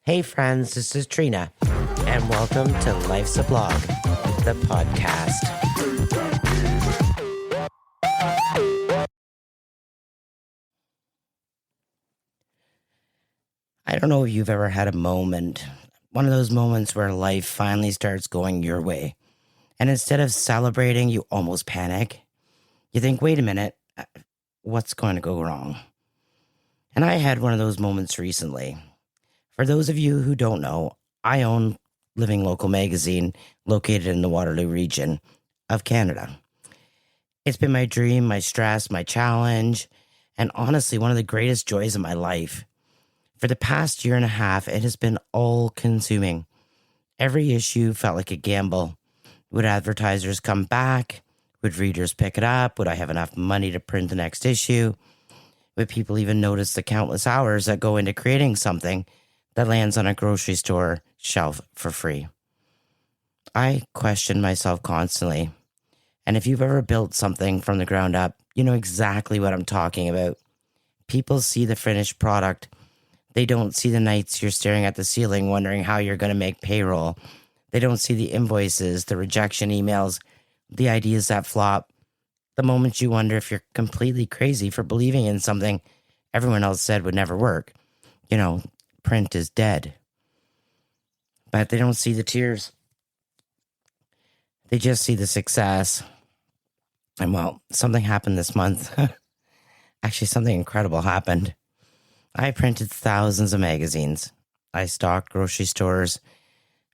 Hey friends, this is Trina, and welcome to Life's a Blog, the podcast. I don't know if you've ever had a moment, one of those moments where life finally starts going your way, and instead of celebrating, you almost panic. You think, wait a minute, what's going to go wrong? And I had one of those moments recently. For those of you who don't know, I own Living Local magazine located in the Waterloo region of Canada. It's been my dream, my stress, my challenge, and honestly, one of the greatest joys of my life. For the past year and a half, it has been all-consuming. Every issue felt like a gamble. Would advertisers come back? Would readers pick it up? Would I have enough money to print the next issue? Would people even notice the countless hours that go into creating something that lands on a grocery store shelf for free? I question myself constantly. And if you've ever built something from the ground up, you know exactly what I'm talking about. People see the finished product. They don't see the nights you're staring at the ceiling wondering how you're going to make payroll. They don't see the invoices, the rejection emails, the ideas that flop, the moments you wonder if you're completely crazy for believing in something everyone else said would never work. You know, print is dead. But they don't see the tears. They just see the success. And well, something happened this month. Actually, something incredible happened. I printed thousands of magazines. I stocked grocery stores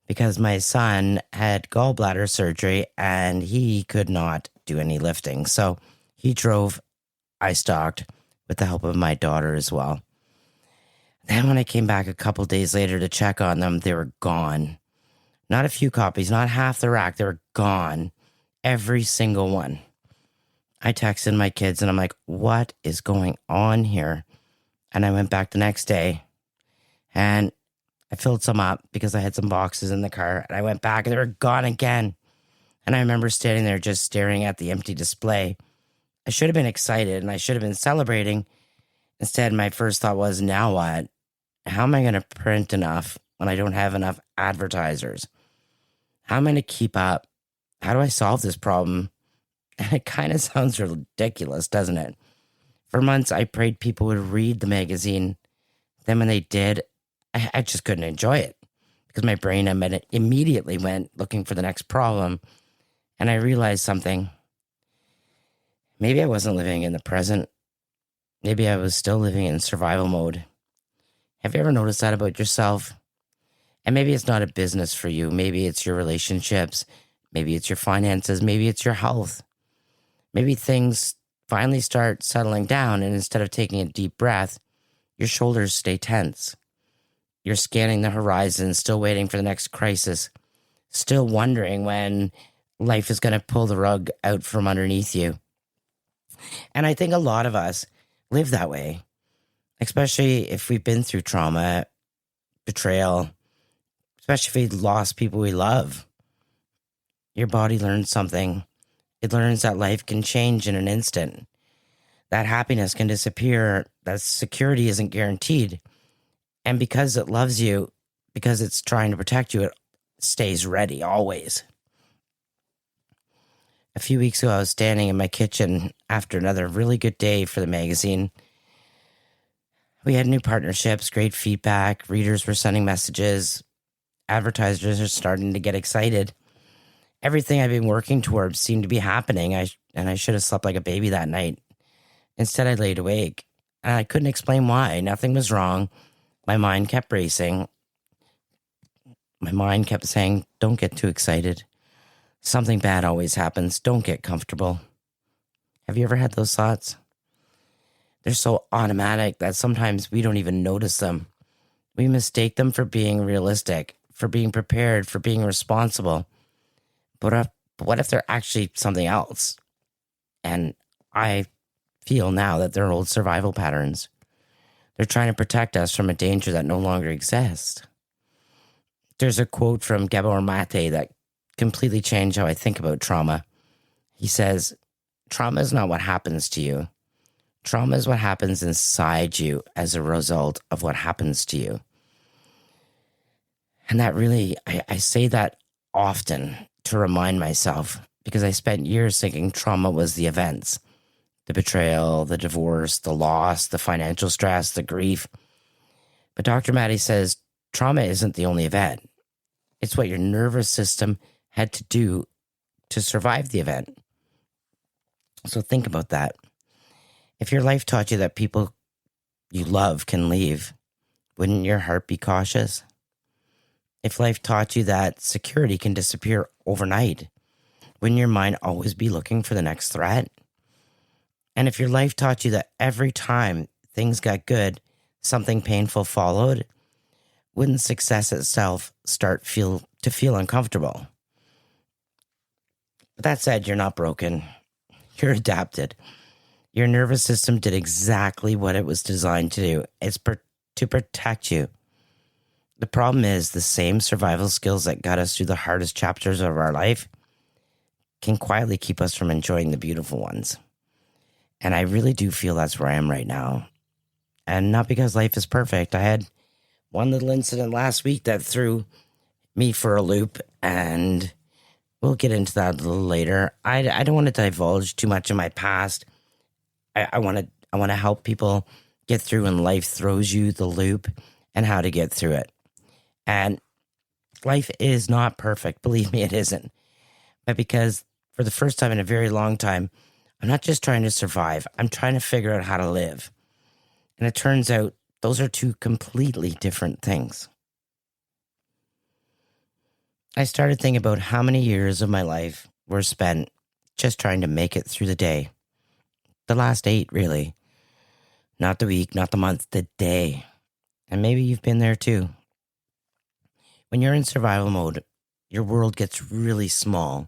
because my son had gallbladder surgery and he could not do any lifting. So he drove, I stocked with the help of my daughter as well. Then when I came back a couple days later to check on them, they were gone. Not a few copies, not half the rack. They were gone. Every single one. I texted my kids and I'm like, what is going on here? And I went back the next day and I filled some up because I had some boxes in the car. And I went back and they were gone again. And I remember standing there just staring at the empty display. I should have been excited and I should have been celebrating. Instead, my first thought was, now what? How am I going to print enough when I don't have enough advertisers? How am I going to keep up? How do I solve this problem? And it kind of sounds ridiculous, doesn't it? For months, I prayed people would read the magazine. Then when they did, I just couldn't enjoy it because my brain immediately went looking for the next problem. And I realized something. Maybe I wasn't living in the present. Maybe I was still living in survival mode. Have you ever noticed that about yourself? And maybe it's not a business for you. Maybe it's your relationships. Maybe it's your finances. Maybe it's your health. Maybe things finally start settling down, and instead of taking a deep breath, your shoulders stay tense. You're scanning the horizon, still waiting for the next crisis, still wondering when life is going to pull the rug out from underneath you. And I think a lot of us live that way, especially if we've been through trauma, betrayal, especially if we lost people we love. Your body learns something. It learns that life can change in an instant, that happiness can disappear, that security isn't guaranteed. And because it loves you, because it's trying to protect you, it stays ready always. A few weeks ago, I was standing in my kitchen after another really good day for the magazine. We had new partnerships, great feedback, readers were sending messages, advertisers are starting to get excited. Everything I've been working towards seemed to be happening, and I should have slept like a baby that night. Instead, I laid awake, and I couldn't explain why. Nothing was wrong. My mind kept racing. My mind kept saying, don't get too excited. Something bad always happens. Don't get comfortable. Have you ever had those thoughts? They're so automatic that sometimes we don't even notice them. We mistake them for being realistic, for being prepared, for being responsible. But what if they're actually something else? And I feel now that they're old survival patterns. They're trying to protect us from a danger that no longer exists. There's a quote from Gabor Maté that completely changed how I think about trauma. He says, trauma is not what happens to you. Trauma is what happens inside you as a result of what happens to you. And that really, I say that often to remind myself, because I spent years thinking trauma was the events, the betrayal, the divorce, the loss, the financial stress, the grief. But Dr. Maté says trauma isn't the only event. It's what your nervous system had to do to survive the event. So think about that. If your life taught you that people you love can leave, wouldn't your heart be cautious? If life taught you that security can disappear overnight, wouldn't your mind always be looking for the next threat? And if your life taught you that every time things got good, something painful followed, wouldn't success itself start to feel uncomfortable? But that said, you're not broken. You're adapted. Your nervous system did exactly what it was designed to do. It's to protect you. The problem is the same survival skills that got us through the hardest chapters of our life can quietly keep us from enjoying the beautiful ones. And I really do feel that's where I am right now. And not because life is perfect. I had one little incident last week that threw me for a loop, and we'll get into that a little later. I don't want to divulge too much of my past. I want to help people get through when life throws you the loop and how to get through it. And life is not perfect. Believe me, it isn't. But because for the first time in a very long time, I'm not just trying to survive. I'm trying to figure out how to live. And it turns out those are two completely different things. I started thinking about how many years of my life were spent just trying to make it through the day. The last 8, really. Not the week, not the month, the day. And maybe you've been there too. When you're in survival mode, your world gets really small.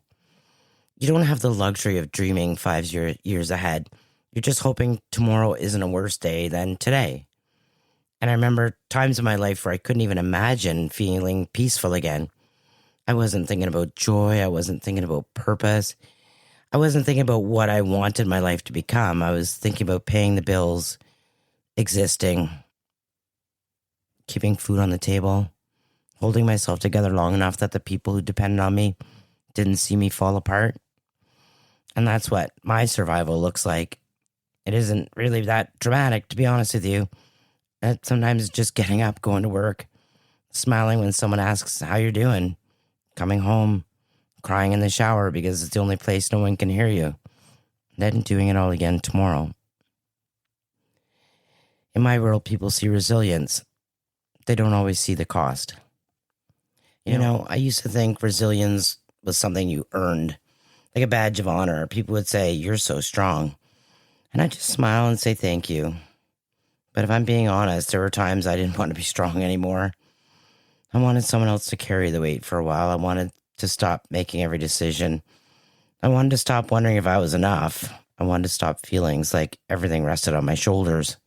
You don't have the luxury of dreaming 5 years ahead. You're just hoping tomorrow isn't a worse day than today. And I remember times in my life where I couldn't even imagine feeling peaceful again. I wasn't thinking about joy. I wasn't thinking about purpose. I wasn't thinking about what I wanted my life to become. I was thinking about paying the bills, existing, keeping food on the table, holding myself together long enough that the people who depended on me didn't see me fall apart. And that's what my survival looks like. It isn't really that dramatic, to be honest with you. Sometimes it's just getting up, going to work, smiling when someone asks how you're doing, coming home, crying in the shower because it's the only place no one can hear you, then doing it all again tomorrow. In my world, people see resilience. They don't always see the cost. You know, I used to think resilience was something you earned, like a badge of honor. People would say, "You're so strong." And I just smile and say thank you. But if I'm being honest, there were times I didn't want to be strong anymore. I wanted someone else to carry the weight for a while. I wanted to stop making every decision. I wanted to stop wondering if I was enough. I wanted to stop feeling like everything rested on my shoulders.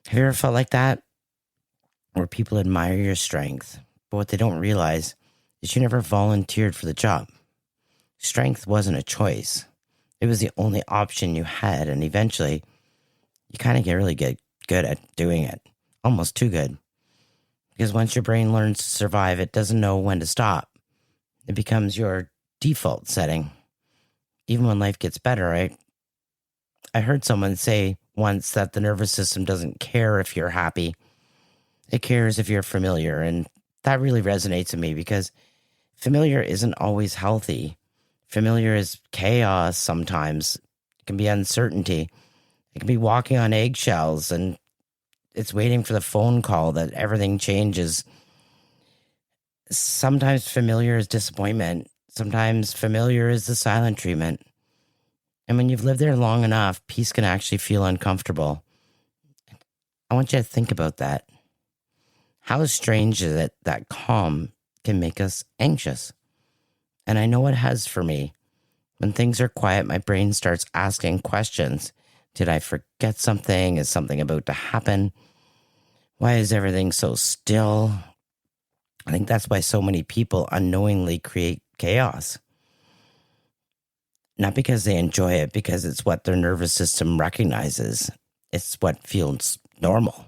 Have you ever felt like that? Where people admire your strength, but what they don't realize is you never volunteered for the job. Strength wasn't a choice. It was the only option you had, and eventually you kind of get good at doing it. Almost too good. Because once your brain learns to survive, it doesn't know when to stop. It becomes your default setting. Even when life gets better, I heard someone say once that the nervous system doesn't care if you're happy. It cares if you're familiar. And that really resonates with me because familiar isn't always healthy. Familiar is chaos sometimes. It can be uncertainty. It can be walking on eggshells and it's waiting for the phone call that everything changes. Sometimes familiar is disappointment. Sometimes familiar is the silent treatment. And when you've lived there long enough, peace can actually feel uncomfortable. I want you to think about that. How strange is it that calm can make us anxious? And I know it has for me. When things are quiet, my brain starts asking questions. Did I forget something? Is something about to happen? Why is everything so still? I think that's why so many people unknowingly create chaos. Not because they enjoy it, because it's what their nervous system recognizes. It's what feels normal.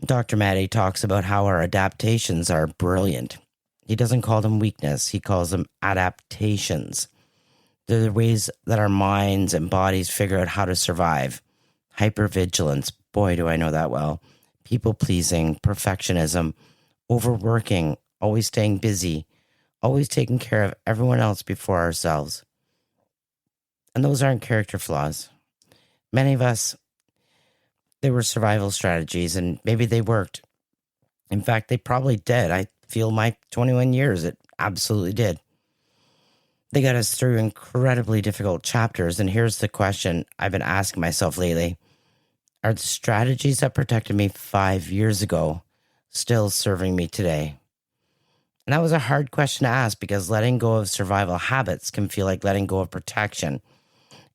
Dr. Maté talks about how our adaptations are brilliant. He doesn't call them weakness, he calls them adaptations. They're the ways that our minds and bodies figure out how to survive. Hypervigilance, boy, do I know that well. People pleasing, perfectionism, overworking, always staying busy, always taking care of everyone else before ourselves. And those aren't character flaws. Many of us, they were survival strategies, and maybe they worked. In fact, they probably did. I feel my 21 years, it absolutely did. They got us through incredibly difficult chapters, and here's the question I've been asking myself lately. Are the strategies that protected me 5 years ago still serving me today? And that was a hard question to ask because letting go of survival habits can feel like letting go of protection.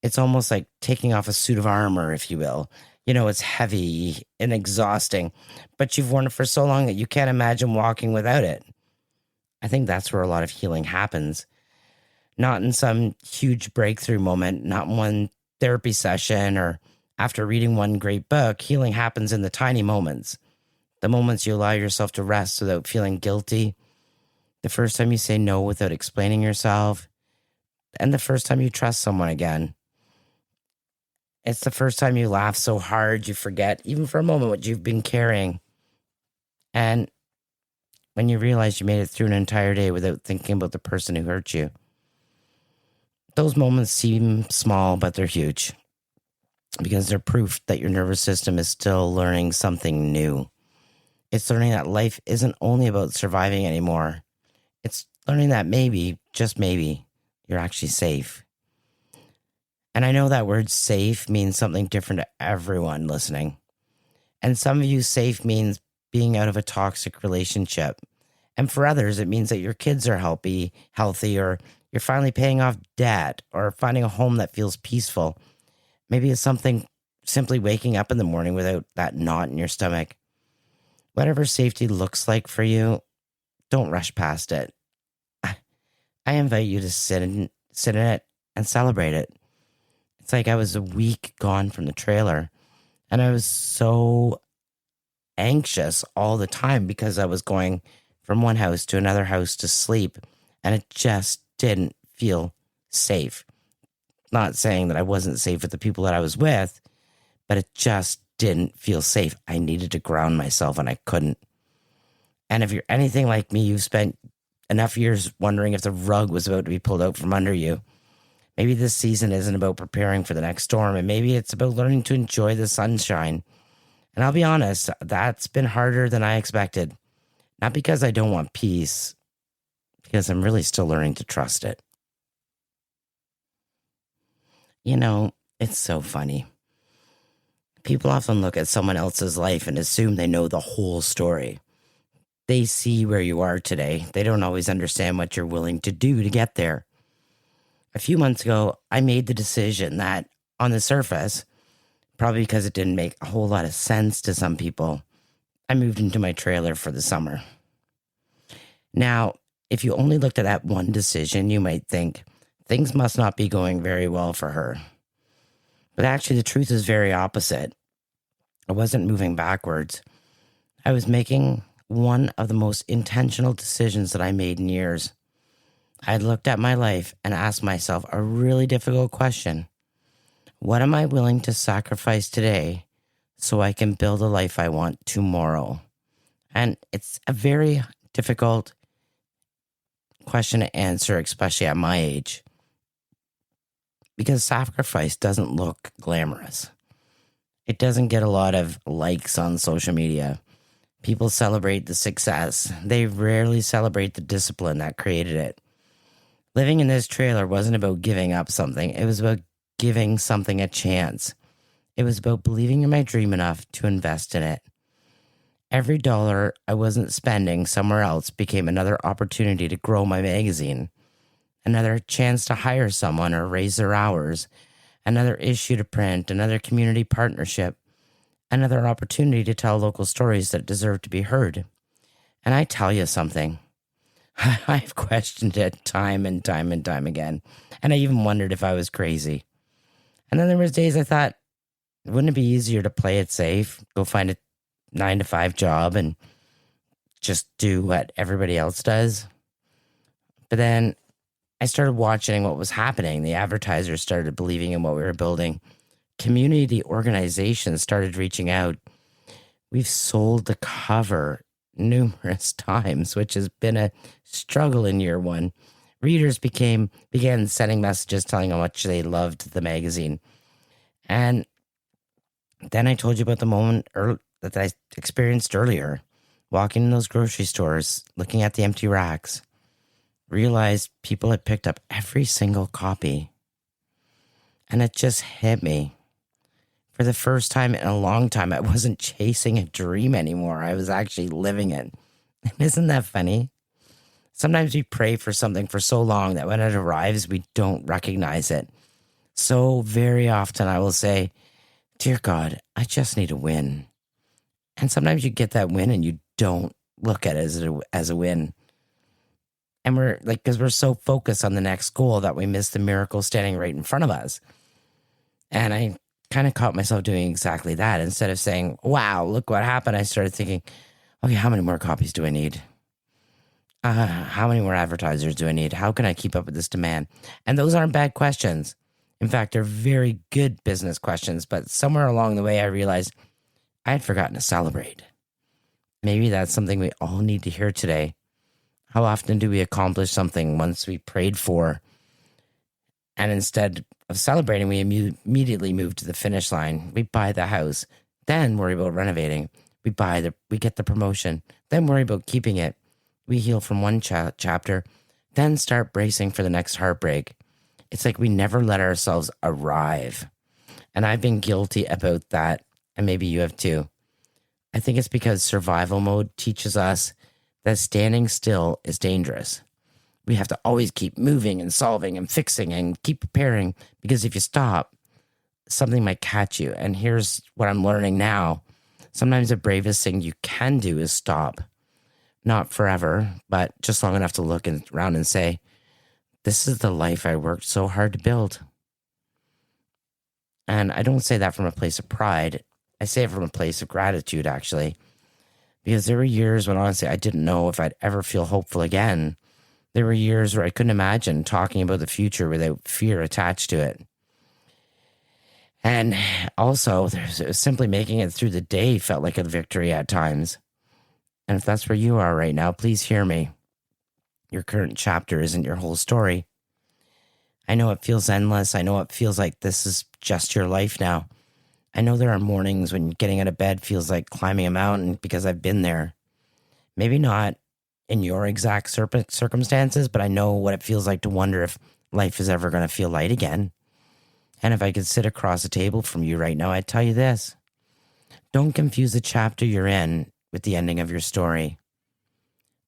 It's almost like taking off a suit of armor, if you will. You know, it's heavy and exhausting, but you've worn it for so long that you can't imagine walking without it. I think that's where a lot of healing happens. Not in some huge breakthrough moment, not in one therapy session or after reading one great book. Healing happens in the tiny moments. The moments you allow yourself to rest without feeling guilty. The first time you say no without explaining yourself. And the first time you trust someone again. It's the first time you laugh so hard you forget, even for a moment, what you've been carrying. And when you realize you made it through an entire day without thinking about the person who hurt you. Those moments seem small, but they're huge. Because they're proof that your nervous system is still learning something new. It's learning that life isn't only about surviving anymore. It's learning that maybe, just maybe, you're actually safe. And I know that word safe means something different to everyone listening. And some of you, safe means being out of a toxic relationship. And for others, it means that your kids are healthy, or you're finally paying off debt, or finding a home that feels peaceful. Maybe it's something simply waking up in the morning without that knot in your stomach. Whatever safety looks like for you, don't rush past it. I invite you to sit in it and celebrate it. It's like I was a week gone from the trailer, and I was so anxious all the time because I was going from one house to another house to sleep, and it just didn't feel safe. Not saying that I wasn't safe with the people that I was with, but it just didn't feel safe. I needed to ground myself, and I couldn't. And if you're anything like me, you've spent enough years wondering if the rug was about to be pulled out from under you. Maybe this season isn't about preparing for the next storm, and maybe it's about learning to enjoy the sunshine. And I'll be honest, that's been harder than I expected. Not because I don't want peace, because I'm really still learning to trust it. You know, it's so funny. People often look at someone else's life and assume they know the whole story. They see where you are today. They don't always understand what you're willing to do to get there. A few months ago, I made the decision that, on the surface, probably because it didn't make a whole lot of sense to some people, I moved into my trailer for the summer. Now, if you only looked at that one decision, you might think things must not be going very well for her. But actually, the truth is very opposite. I wasn't moving backwards. I was making one of the most intentional decisions that I made in years. I looked at my life and asked myself a really difficult question. What am I willing to sacrifice today so I can build a life I want tomorrow? And it's a very difficult question to answer, especially at my age, because sacrifice doesn't look glamorous. It doesn't get a lot of likes on social media. People celebrate the success. They rarely celebrate the discipline that created it. Living in this trailer wasn't about giving up something. It was about giving something a chance. It was about believing in my dream enough to invest in it. Every dollar I wasn't spending somewhere else became another opportunity to grow my magazine, another chance to hire someone or raise their hours, another issue to print, another community partnership, another opportunity to tell local stories that deserve to be heard. And I tell you something, I've questioned it time and time and time again, and I even wondered if I was crazy. And then there was days I thought, wouldn't it be easier to play it safe, go find 9-to-5 job and just do what everybody else does. But then I started watching what was happening. The advertisers started believing in what we were building. Community organizations started reaching out. We've sold the cover numerous times, which has been a struggle in year one. Readers began sending messages telling how much they loved the magazine. And then I told you about the moment that I experienced earlier, walking in those grocery stores, looking at the empty racks, realized people had picked up every single copy. And it just hit me. For the first time in a long time, I wasn't chasing a dream anymore. I was actually living it. And isn't that funny? Sometimes we pray for something for so long that when it arrives, we don't recognize it. So very often I will say, dear God, I just need a win. And sometimes you get that win and you don't look at it as a win. And we're like, because we're so focused on the next goal that we miss the miracle standing right in front of us. And I kind of caught myself doing exactly that. Instead of saying, wow, look what happened, I started thinking, okay, how many more copies do I need? How many more advertisers do I need? How can I keep up with this demand? And those aren't bad questions. In fact, they're very good business questions. But somewhere along the way, I realized I had forgotten to celebrate. Maybe that's something we all need to hear today. How often do we accomplish something once we prayed for? And instead of celebrating, we immediately move to the finish line. We buy the house, then worry about renovating. We get the promotion, then worry about keeping it. We heal from one chapter, then start bracing for the next heartbreak. It's like we never let ourselves arrive. And I've been guilty about that, and maybe you have too. I think it's because survival mode teaches us that standing still is dangerous. We have to always keep moving and solving and fixing and keep preparing, because if you stop, something might catch you. And here's what I'm learning now. Sometimes the bravest thing you can do is stop. Not forever, but just long enough to look around and say, this is the life I worked so hard to build. And I don't say that from a place of pride. I say it from a place of gratitude, actually. Because there were years when, honestly, I didn't know if I'd ever feel hopeful again. There were years where I couldn't imagine talking about the future without fear attached to it. And also, simply making it through the day felt like a victory at times. And if that's where you are right now, please hear me. Your current chapter isn't your whole story. I know it feels endless. I know it feels like this is just your life now. I know there are mornings when getting out of bed feels like climbing a mountain, because I've been there. Maybe not in your exact circumstances, but I know what it feels like to wonder if life is ever going to feel light again. And if I could sit across the table from you right now, I'd tell you this. Don't confuse the chapter you're in with the ending of your story.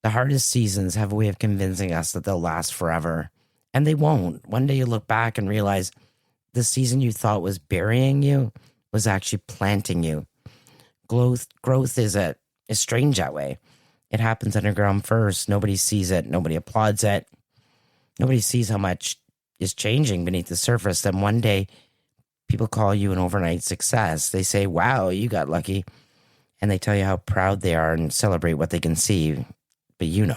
The hardest seasons have a way of convincing us that they'll last forever. And they won't. One day you look back and realize the season you thought was burying you was actually planting you. Growth is strange that way. It happens underground first. Nobody sees it. Nobody applauds it. Nobody sees how much is changing beneath the surface. Then one day, people call you an overnight success. They say, wow, you got lucky. And they tell you how proud they are and celebrate what they can see. But you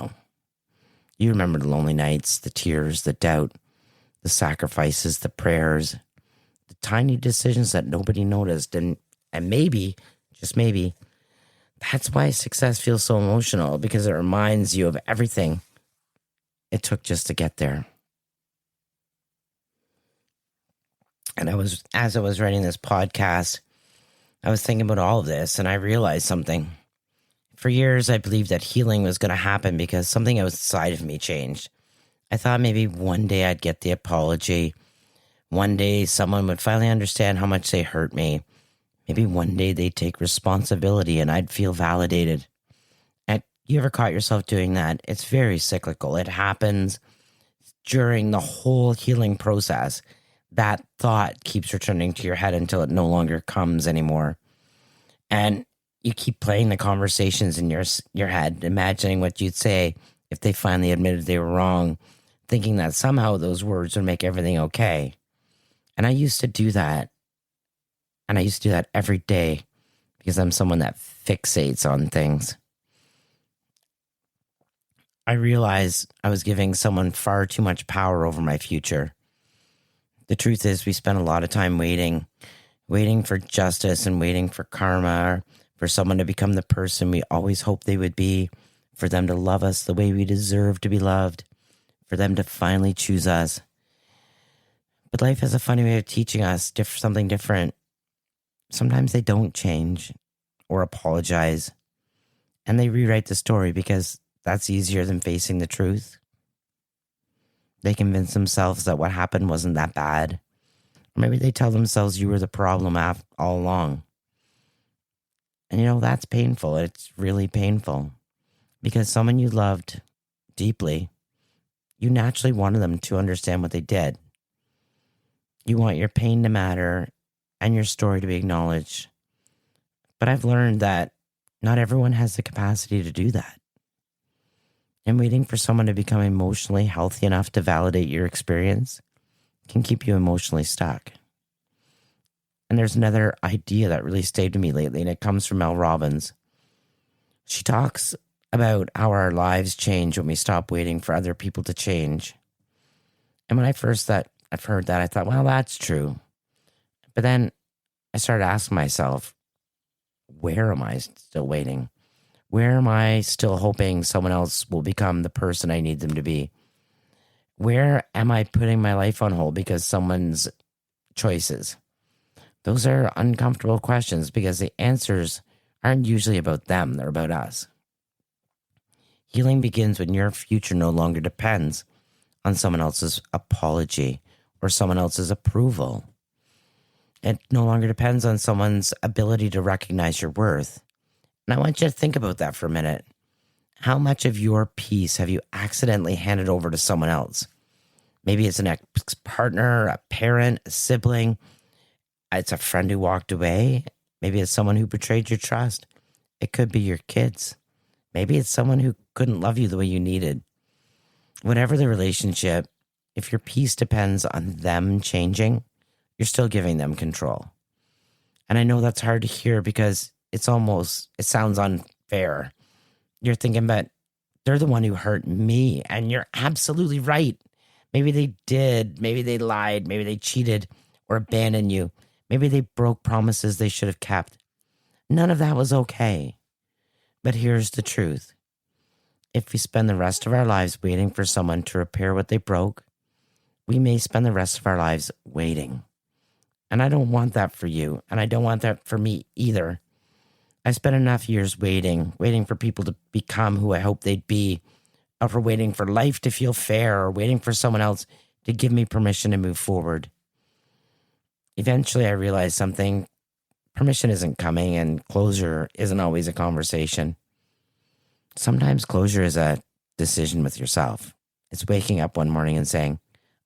remember the lonely nights, the tears, the doubt, the sacrifices, the prayers, the tiny decisions that nobody noticed. And maybe, just maybe, that's why success feels so emotional, because it reminds you of everything it took just to get there. And as I was writing this podcast, I was thinking about all of this, and I realized something. For years, I believed that healing was going to happen because something outside of me changed. I thought maybe one day I'd get the apology. One day someone would finally understand how much they hurt me. Maybe one day they'd take responsibility and I'd feel validated. And you ever caught yourself doing that? It's very cyclical. It happens during the whole healing process. That thought keeps returning to your head until it no longer comes anymore. And you keep playing the conversations in your head, imagining what you'd say if they finally admitted they were wrong, thinking that somehow those words would make everything okay. And I used to do that. And I used to do that every day, because I'm someone that fixates on things. I realized I was giving someone far too much power over my future. The truth is, we spend a lot of time waiting for justice and waiting for karma, or for someone to become the person we always hoped they would be, for them to love us the way we deserve to be loved, for them to finally choose us. But life has a funny way of teaching us something different. Sometimes they don't change or apologize, and they rewrite the story because that's easier than facing the truth. They convince themselves that what happened wasn't that bad. Or maybe they tell themselves you were the problem all along. And that's painful. It's really painful. Because someone you loved deeply, you naturally wanted them to understand what they did. You want your pain to matter and your story to be acknowledged. But I've learned that not everyone has the capacity to do that. And waiting for someone to become emotionally healthy enough to validate your experience can keep you emotionally stuck. And there's another idea that really stayed with me lately, and it comes from Mel Robbins. She talks about how our lives change when we stop waiting for other people to change. And when I've heard that, I thought, well, that's true. But then I started asking myself, where am I still waiting? Where am I still hoping someone else will become the person I need them to be? Where am I putting my life on hold because someone's choices? Those are uncomfortable questions because the answers aren't usually about them, they're about us. Healing begins when your future no longer depends on someone else's apology or someone else's approval. It no longer depends on someone's ability to recognize your worth. And I want you to think about that for a minute. How much of your peace have you accidentally handed over to someone else? Maybe it's an ex-partner, a parent, a sibling. It's a friend who walked away. Maybe it's someone who betrayed your trust. It could be your kids. Maybe it's someone who couldn't love you the way you needed. Whatever the relationship, if your peace depends on them changing, you're still giving them control. And I know that's hard to hear because it sounds unfair. You're thinking, but they're the one who hurt me. And you're absolutely right. Maybe they did. Maybe they lied. Maybe they cheated or abandoned you. Maybe they broke promises they should have kept. None of that was okay. But here's the truth. If we spend the rest of our lives waiting for someone to repair what they broke, we may spend the rest of our lives waiting. And I don't want that for you. And I don't want that for me either. I spent enough years waiting for people to become who I hoped they'd be, or for waiting for life to feel fair, or waiting for someone else to give me permission to move forward. Eventually, I realized something. Permission isn't coming, and closure isn't always a conversation. Sometimes closure is a decision with yourself. It's waking up one morning and saying,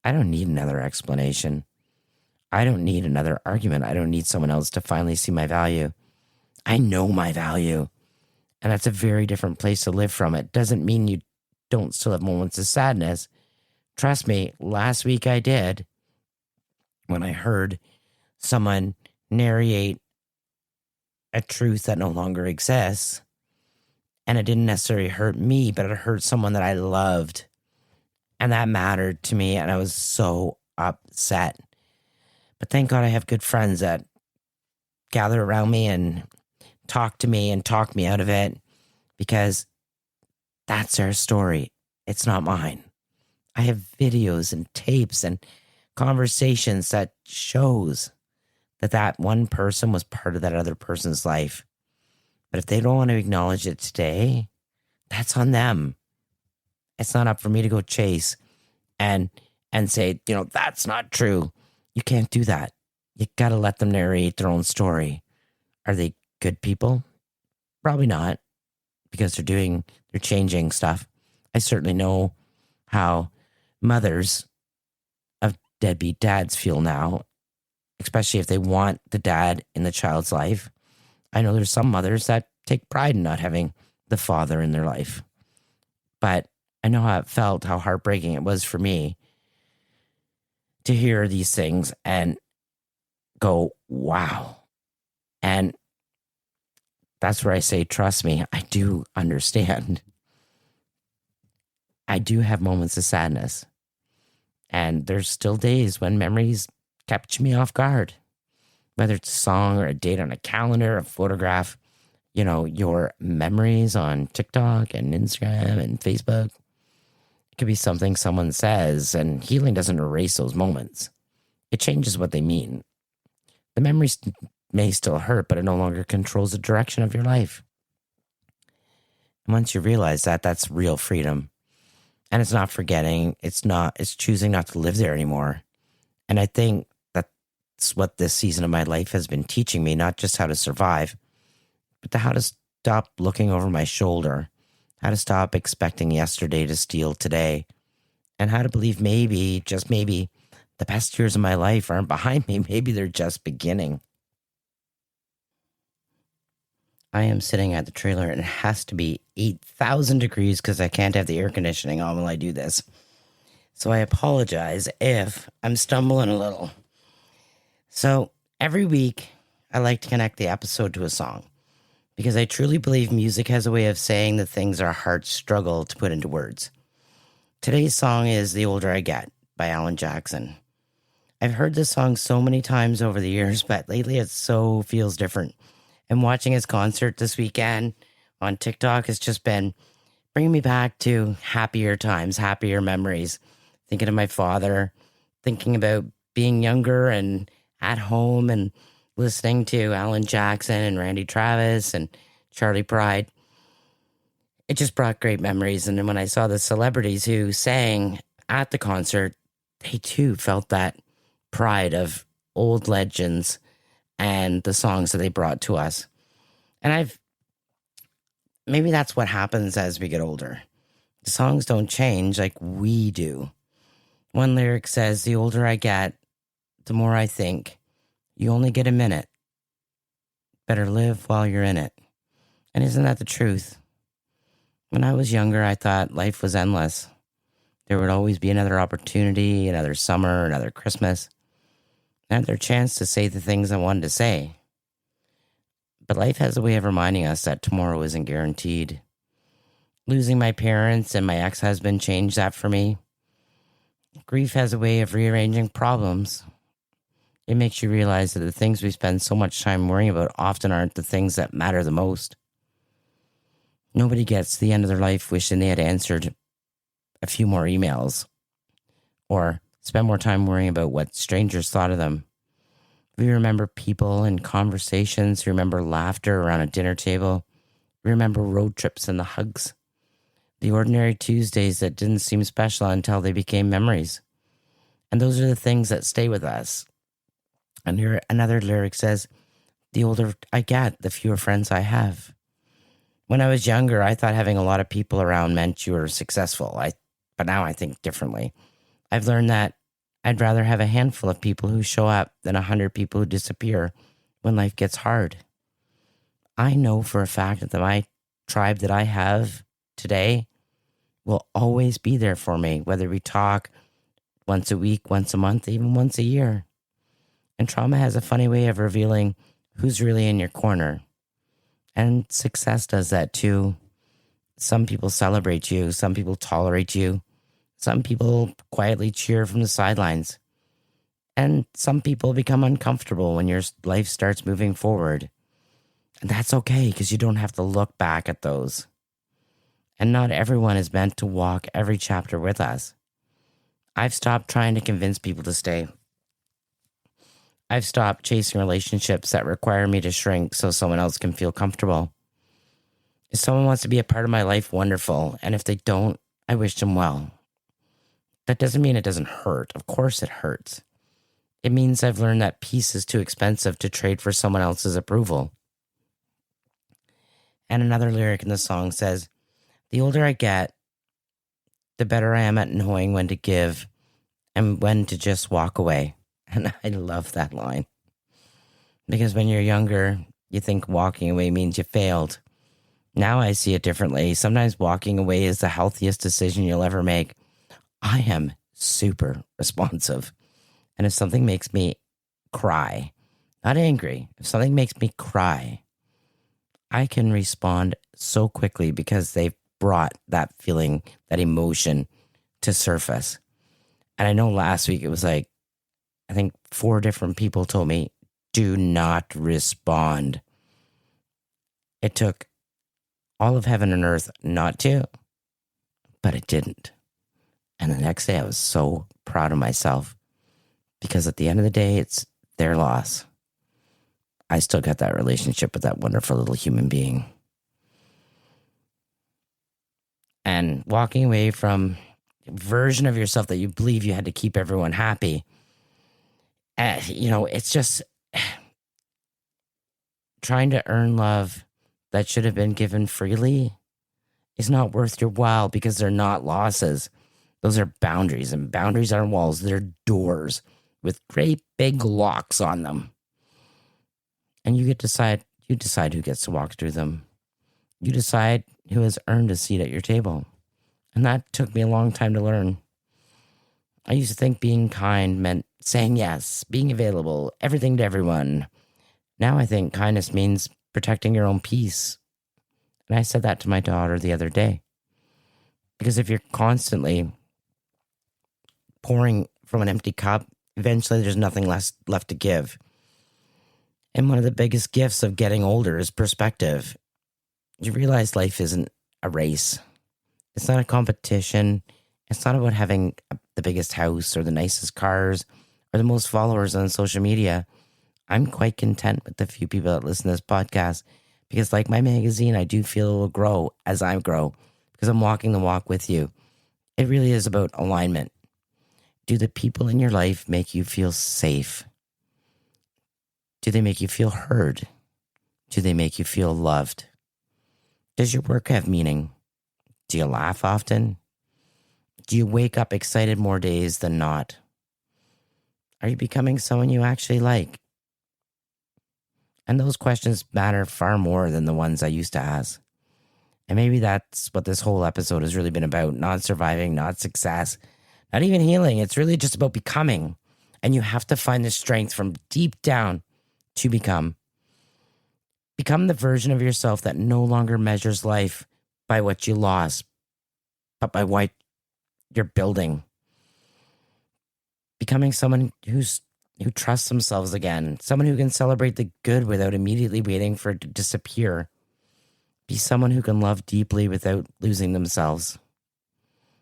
I don't need another explanation. I don't need another argument. I don't need someone else to finally see my value. I know my value. And that's a very different place to live from. It doesn't mean you don't still have moments of sadness. Trust me, last week I did, when I heard someone narrate a truth that no longer exists. And it didn't necessarily hurt me, but it hurt someone that I loved. And that mattered to me. And I was so upset. But thank God I have good friends that gather around me and talk to me and talk me out of it, because that's their story. It's not mine. I have videos and tapes and conversations that shows that one person was part of that other person's life. But if they don't want to acknowledge it today, that's on them. It's not up for me to go chase and say, that's not true. You can't do that. You got to let them narrate their own story. Are they good people? Probably not, because they're changing stuff. I certainly know how mothers of deadbeat dads feel now, especially if they want the dad in the child's life. I know there's some mothers that take pride in not having the father in their life. But I know how it felt, how heartbreaking it was for me to hear these things and go, wow. And that's where I say, trust me, I do understand. I do have moments of sadness. And there's still days when memories capture me off guard, whether it's a song or a date on a calendar, a photograph, your memories on TikTok and Instagram and Facebook. It could be something someone says, and healing doesn't erase those moments. It changes what they mean. The memories may still hurt, but it no longer controls the direction of your life. And once you realize that, that's real freedom. And it's not forgetting. It's choosing not to live there anymore. And I think that's what this season of my life has been teaching me, not just how to survive, but how to stop looking over my shoulder, how to stop expecting yesterday to steal today, and how to believe maybe, just maybe, the best years of my life aren't behind me. Maybe they're just beginning. I am sitting at the trailer and it has to be 8,000 degrees because I can't have the air conditioning on while I do this. So I apologize if I'm stumbling a little. So every week I like to connect the episode to a song because I truly believe music has a way of saying the things our hearts struggle to put into words. Today's song is The Older I Get by Alan Jackson. I've heard this song so many times over the years, but lately it so feels different. And watching his concert this weekend on TikTok has just been bringing me back to happier times, happier memories. Thinking of my father, thinking about being younger and at home and listening to Alan Jackson and Randy Travis and Charlie Pride. It just brought great memories. And then when I saw the celebrities who sang at the concert, they too felt that pride of old legends and the songs that they brought to us. And maybe that's what happens as we get older. The songs don't change like we do. One lyric says, the older I get, the more I think, you only get a minute. Better live while you're in it. And isn't that the truth? When I was younger, I thought life was endless. There would always be another opportunity, another summer, another Christmas. Another chance to say the things I wanted to say. But life has a way of reminding us that tomorrow isn't guaranteed. Losing my parents and my ex-husband changed that for me. Grief has a way of rearranging problems. It makes you realize that the things we spend so much time worrying about often aren't the things that matter the most. Nobody gets to the end of their life wishing they had answered a few more emails or spend more time worrying about what strangers thought of them. We remember people and conversations. We remember laughter around a dinner table. We remember road trips and the hugs. The ordinary Tuesdays that didn't seem special until they became memories. And those are the things that stay with us. And here another lyric says, the older I get, the fewer friends I have. When I was younger, I thought having a lot of people around meant you were successful. But now I think differently. I've learned that I'd rather have a handful of people who show up than 100 people who disappear when life gets hard. I know for a fact that my tribe that I have today will always be there for me, whether we talk once a week, once a month, even once a year. And trauma has a funny way of revealing who's really in your corner. And success does that too. Some people celebrate you. Some people tolerate you. Some people quietly cheer from the sidelines. And some people become uncomfortable when your life starts moving forward. And that's okay because you don't have to look back at those. And not everyone is meant to walk every chapter with us. I've stopped trying to convince people to stay. I've stopped chasing relationships that require me to shrink so someone else can feel comfortable. If someone wants to be a part of my life, wonderful. And if they don't, I wish them well. That doesn't mean it doesn't hurt. Of course it hurts. It means I've learned that peace is too expensive to trade for someone else's approval. And another lyric in the song says, the older I get, the better I am at knowing when to give and when to just walk away. And I love that line. Because when you're younger, you think walking away means you failed. Now I see it differently. Sometimes walking away is the healthiest decision you'll ever make. I am super responsive. And if something makes me cry, not angry, if something makes me cry, I can respond so quickly because they've brought that feeling, that emotion to surface. And I know last week it was like, I think 4 different people told me, do not respond. It took all of heaven and earth not to, but it didn't. And the next day I was so proud of myself because at the end of the day, it's their loss. I still got that relationship with that wonderful little human being. And walking away from a version of yourself that you believe you had to keep everyone happy, it's just trying to earn love that should have been given freely is not worth your while because they're not losses. Those are boundaries, and boundaries aren't walls. They're doors with great big locks on them. And you decide who gets to walk through them. You decide who has earned a seat at your table. And that took me a long time to learn. I used to think being kind meant saying yes, being available, everything to everyone. Now I think kindness means protecting your own peace. And I said that to my daughter the other day. Because if you're constantly pouring from an empty cup, eventually there's nothing left to give. And one of the biggest gifts of getting older is perspective. You realize life isn't a race. It's not a competition. It's not about having the biggest house or the nicest cars or the most followers on social media. I'm quite content with the few people that listen to this podcast because, like my magazine, I do feel it will grow as I grow because I'm walking the walk with you. It really is about alignment. Do the people in your life make you feel safe? Do they make you feel heard? Do they make you feel loved? Does your work have meaning? Do you laugh often? Do you wake up excited more days than not? Are you becoming someone you actually like? And those questions matter far more than the ones I used to ask. And maybe that's what this whole episode has really been about. Not surviving, not success, not even healing. It's really just about becoming. And you have to find the strength from deep down to become. Become the version of yourself that no longer measures life by what you lost, but by what you're building. Becoming someone who trusts themselves again. Someone who can celebrate the good without immediately waiting for it to disappear. Be someone who can love deeply without losing themselves.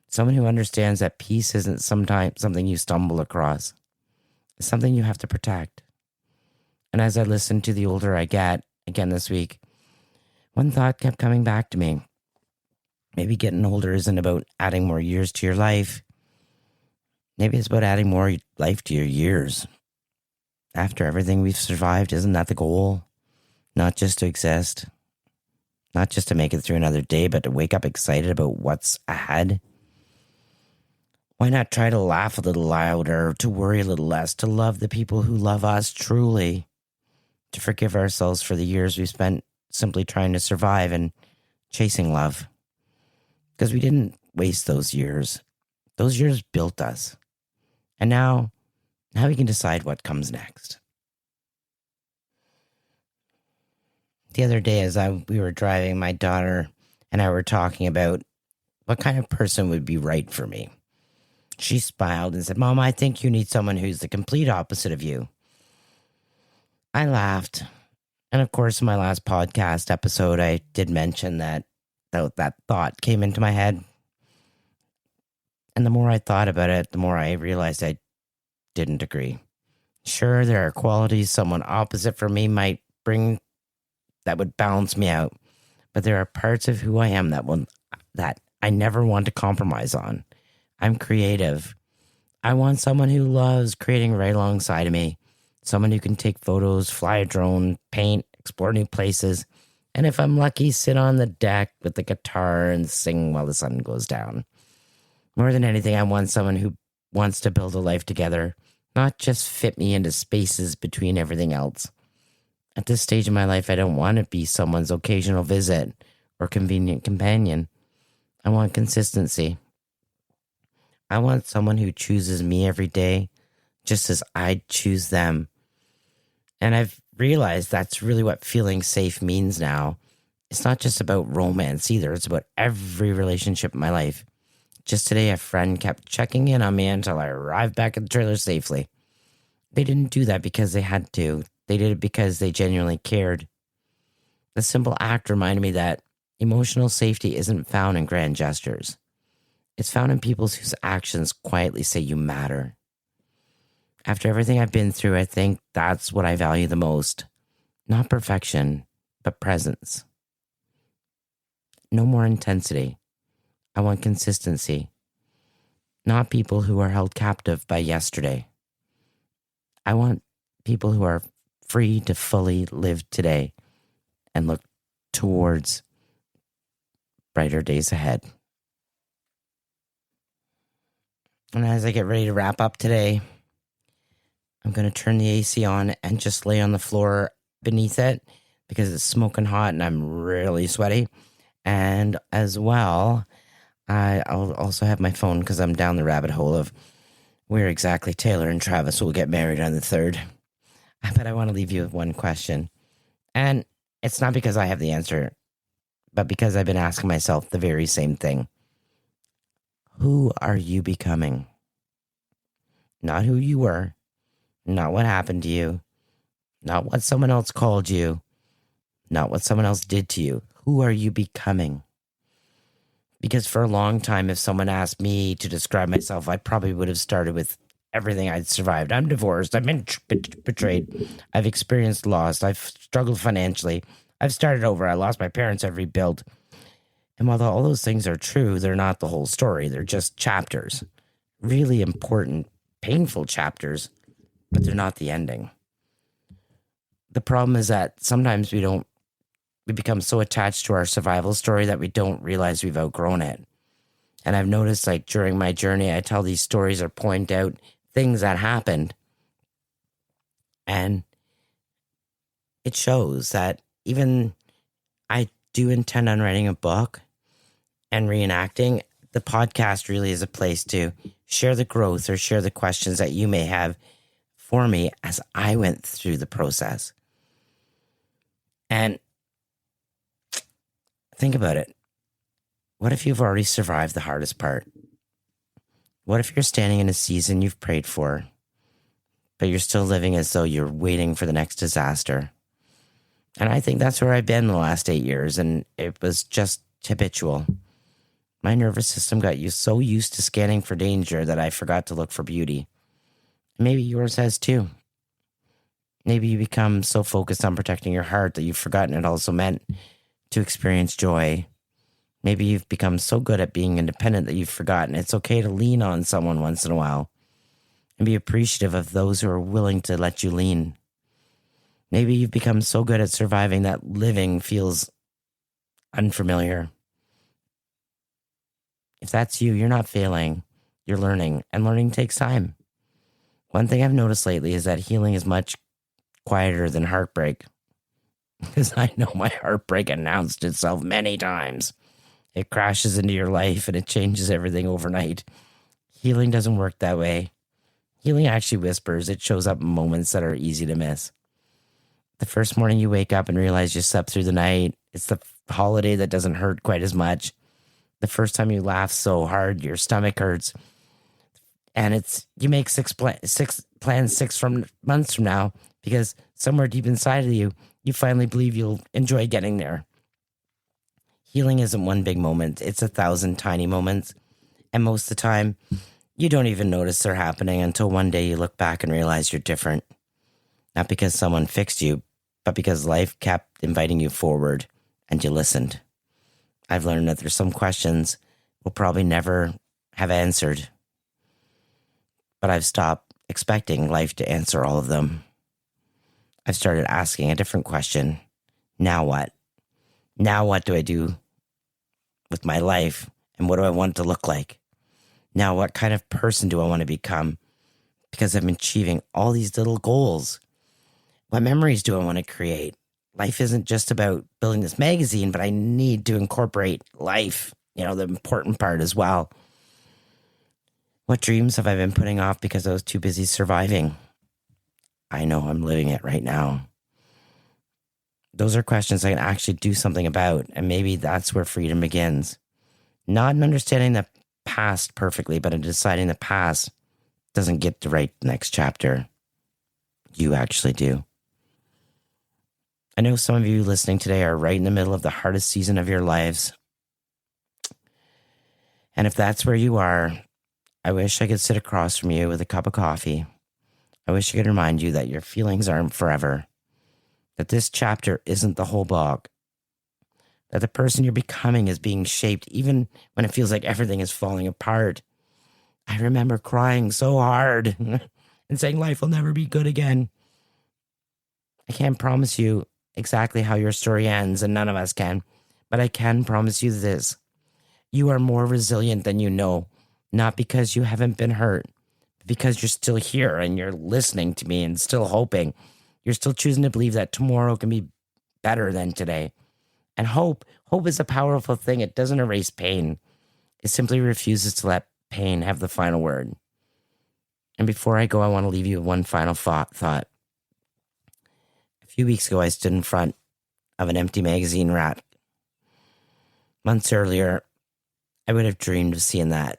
Someone who understands that peace isn't sometimes something you stumble across. It's something you have to protect. And as I listen to The Older I Get, again this week, one thought kept coming back to me. Maybe getting older isn't about adding more years to your life. Maybe it's about adding more life to your years. After everything we've survived, isn't that the goal? Not just to exist. Not just to make it through another day, but to wake up excited about what's ahead. Why not try to laugh a little louder, to worry a little less, to love the people who love us truly, to forgive ourselves for the years we spent simply trying to survive and chasing love. Because we didn't waste those years. Those years built us. And now we can decide what comes next. The other day as we were driving, my daughter and I were talking about what kind of person would be right for me. She smiled and said, "Mom, I think you need someone who's the complete opposite of you." I laughed. And of course, in my last podcast episode, I did mention that thought came into my head. And the more I thought about it, the more I realized I didn't agree. Sure, there are qualities someone opposite from me might bring that would balance me out. But there are parts of who I am that I never want to compromise on. I'm creative. I want someone who loves creating right alongside of me. Someone who can take photos, fly a drone, paint, explore new places. And if I'm lucky, sit on the deck with the guitar and sing while the sun goes down. More than anything, I want someone who wants to build a life together, not just fit me into spaces between everything else. At this stage in my life, I don't want to be someone's occasional visit or convenient companion. I want consistency. I want someone who chooses me every day, just as I choose them. And I've realized that's really what feeling safe means now. It's not just about romance either. It's about every relationship in my life. Just today, a friend kept checking in on me until I arrived back at the trailer safely. They didn't do that because they had to. They did it because they genuinely cared. The simple act reminded me that emotional safety isn't found in grand gestures. It's found in people whose actions quietly say you matter. After everything I've been through, I think that's what I value the most. Not perfection, but presence. No more intensity. I want consistency. Not people who are held captive by yesterday. I want people who are free to fully live today and look towards brighter days ahead. And as I get ready to wrap up today, I'm going to turn the AC on and just lay on the floor beneath it because it's smoking hot and I'm really sweaty. And as well, I'll also have my phone because I'm down the rabbit hole of where exactly Taylor and Travis will get married on the 3rd. But I want to leave you with one question. And it's not because I have the answer, but because I've been asking myself the very same thing. Who are you becoming? Not who you were, not what happened to you, not what someone else called you, not what someone else did to you. Who are you becoming? Because for a long time, if someone asked me to describe myself, I probably would have started with everything I'd survived. I'm divorced. I've been betrayed. I've experienced loss. I've struggled financially. I've started over. I lost my parents. I've rebuilt. And while all those things are true, they're not the whole story. They're just chapters. Really important, painful chapters, but they're not the ending. The problem is that sometimes we become so attached to our survival story that we don't realize we've outgrown it. And I've noticed, like, during my journey, I tell these stories or point out things that happened. And it shows that even I do intend on writing a book and reenacting. The podcast really is a place to share the growth or share the questions that you may have for me as I went through the process. And think about it. What if you've already survived the hardest part? What if you're standing in a season you've prayed for, but you're still living as though you're waiting for the next disaster? And I think that's where I've been the last 8 years, and it was just habitual. My nervous system got so used to scanning for danger that I forgot to look for beauty. Maybe yours has too. Maybe you become so focused on protecting your heart that you've forgotten it also meant to experience joy. Maybe you've become so good at being independent that you've forgotten it's okay to lean on someone once in a while and be appreciative of those who are willing to let you lean. Maybe you've become so good at surviving that living feels unfamiliar. If that's you, you're not failing, you're learning, and learning takes time. One thing I've noticed lately is that healing is much quieter than heartbreak. Because I know my heartbreak announced itself many times. It crashes into your life and it changes everything overnight. Healing doesn't work that way. Healing actually whispers. It shows up in moments that are easy to miss. The first morning you wake up and realize you slept through the night. It's the holiday that doesn't hurt quite as much. The first time you laugh so hard, your stomach hurts. And you make six plans 6 months from now because somewhere deep inside of you, you finally believe you'll enjoy getting there. Healing isn't one big moment. It's 1,000 tiny moments. And most of the time, you don't even notice they're happening until one day you look back and realize you're different. Not because someone fixed you, but because life kept inviting you forward and you listened. I've learned that there's some questions we'll probably never have answered. But I've stopped expecting life to answer all of them. I've started asking a different question. Now what? Now what do I do with my life? And what do I want it to look like? Now what kind of person do I want to become? Because I'm achieving all these little goals. What memories do I want to create? Life isn't just about building this magazine, but I need to incorporate life, the important part as well. What dreams have I been putting off because I was too busy surviving? I know I'm living it right now. Those are questions I can actually do something about. And maybe that's where freedom begins. Not in understanding the past perfectly, but in deciding the past doesn't get to write the next chapter. You actually do. I know some of you listening today are right in the middle of the hardest season of your lives. And if that's where you are, I wish I could sit across from you with a cup of coffee. I wish I could remind you that your feelings aren't forever, that this chapter isn't the whole book, that the person you're becoming is being shaped even when it feels like everything is falling apart. I remember crying so hard and saying life will never be good again. I can't promise you exactly how your story ends, and none of us can, but I can promise you this. You are more resilient than you know, not because you haven't been hurt, but because you're still here and you're listening to me and still hoping. You're still choosing to believe that tomorrow can be better than today. And hope is a powerful thing. It doesn't erase pain. It simply refuses to let pain have the final word. And before I go, I want to leave you with one final thought. A few weeks ago, I stood in front of an empty magazine rack. Months earlier, I would have dreamed of seeing that.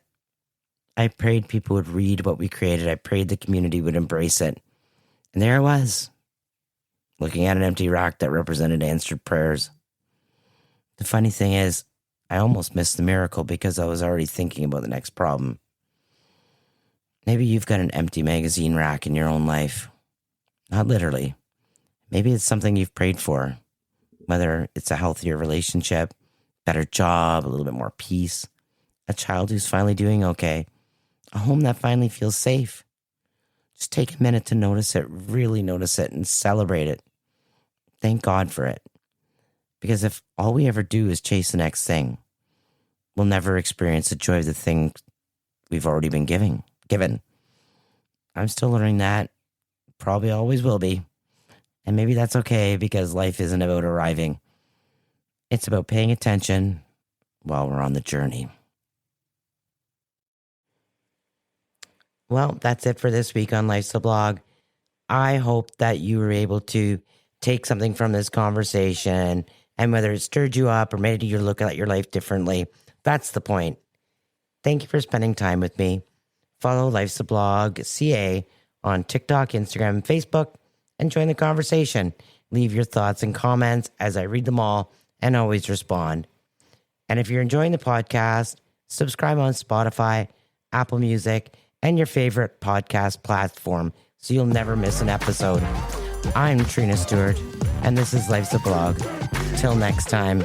I prayed people would read what we created. I prayed the community would embrace it. And there I was, looking at an empty rack that represented answered prayers. The funny thing is, I almost missed the miracle because I was already thinking about the next problem. Maybe you've got an empty magazine rack in your own life. Not literally. Maybe it's something you've prayed for, whether it's a healthier relationship, better job, a little bit more peace, a child who's finally doing okay, a home that finally feels safe. Just take a minute to notice it, really notice it, and celebrate it. Thank God for it. Because if all we ever do is chase the next thing, we'll never experience the joy of the thing we've already been given. I'm still learning that. Probably always will be. And maybe that's okay, because life isn't about arriving. It's about paying attention while we're on the journey. Well, that's it for this week on Life's a Blog. I hope that you were able to take something from this conversation, and whether it stirred you up or made you look at your life differently, that's the point. Thank you for spending time with me. Follow Life's a Blog CA on TikTok, Instagram, and Facebook, and join the conversation. Leave your thoughts and comments as I read them all and always respond. And if you're enjoying the podcast, subscribe on Spotify, Apple Music, and your favorite podcast platform so you'll never miss an episode. I'm Trina Stewart, and this is Life's a Blog. Till next time.